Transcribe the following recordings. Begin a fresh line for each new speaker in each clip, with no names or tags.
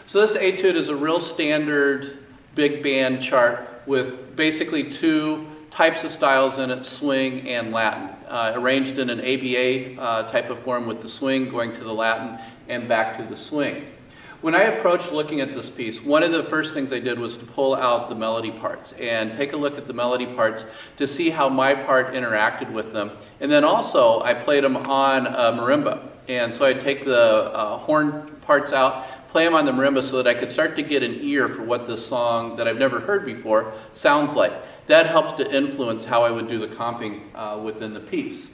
So this etude is a real standard big band chart with basically two types of styles in it, swing and Latin, arranged in an ABA type of form with the swing going to the Latin and back to the swing. When I approached looking at this piece, one of the first things I did was to pull out the melody parts and take a look at the melody parts to see how my part interacted with them. And then also I played them on a marimba. And so I'd take the horn parts out, play them on the marimba so that I could start to get an ear for what this song that I've never heard before sounds like. That helps to influence how I would do the comping within the piece.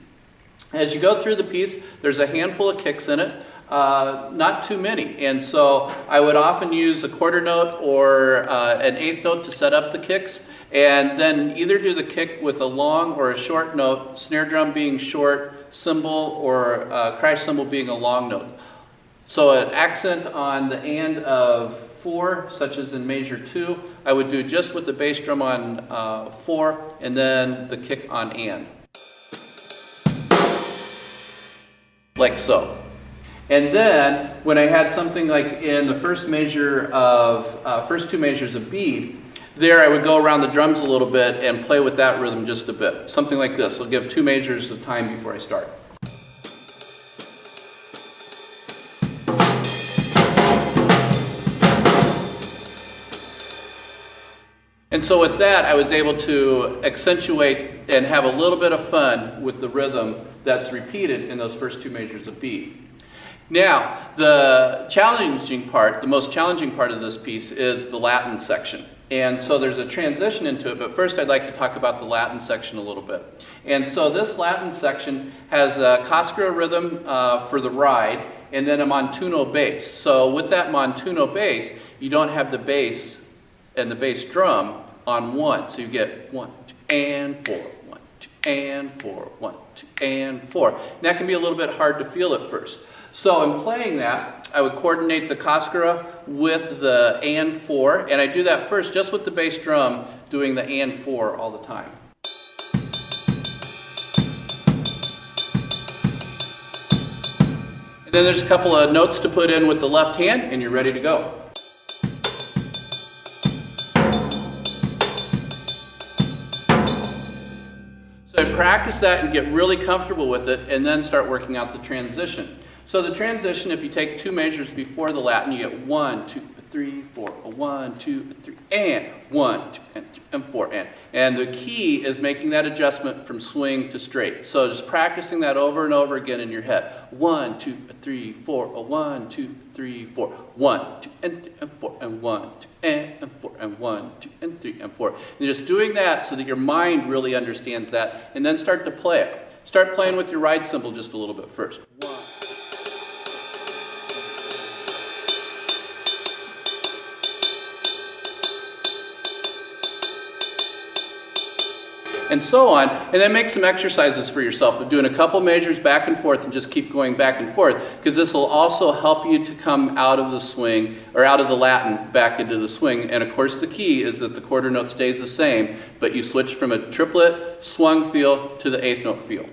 As you go through the piece, there's a handful of kicks in it. Not too many, and so I would often use a quarter note or an eighth note to set up the kicks, and then either do the kick with a long or a short note, snare drum being short, cymbal or crash cymbal being a long note. So an accent on the end of 4, such as in measure 2, I would do just with the bass drum on 4, and then the kick on and. Like so. And then, when I had something like in the first measure of, first 2 measures of B, there I would go around the drums a little bit and play with that rhythm just a bit. Something like this. I'll give 2 measures of time before I start. And so with that, I was able to accentuate and have a little bit of fun with the rhythm that's repeated in those first 2 measures of B. Now, the most challenging part of this piece is the Latin section. And so there's a transition into it, but first I'd like to talk about the Latin section a little bit. And so this Latin section has a Cascara rhythm for the ride, and then a montuno bass. So with that montuno bass, you don't have the bass and the bass drum on 1. So you get 1, 2, and 4, 1, 2, and 4, 1, 2, and 4. And that can be a little bit hard to feel at first. So in playing that, I would coordinate the Cascara with the and 4, and I do that first just with the bass drum, doing the and 4 all the time. And then there's a couple of notes to put in with the left hand, and you're ready to go. So I practice that and get really comfortable with it, and then start working out the transition. So the transition, if you take 2 measures before the Latin, you get 1, 2, 3, 4, 1, 2, 3, and 1, 2, and 3, and 4, and the key is making that adjustment from swing to straight. So just practicing that over and over again in your head. 1, 2, 3, 4, 1, 2, 3, 4, 1, 2, and 3, and 4, and 1, 2, and 4, and 1, 2, and 3, and 4. And just doing that so that your mind really understands that, and then start to play it. Start playing with your ride cymbal just a little bit first. 1. And so on, and then make some exercises for yourself of doing a couple measures back and forth and just keep going back and forth, because this will also help you to come out of the swing, or out of the Latin back into the swing. And of course the key is that the quarter note stays the same, but you switch from a triplet swung feel to the eighth note feel.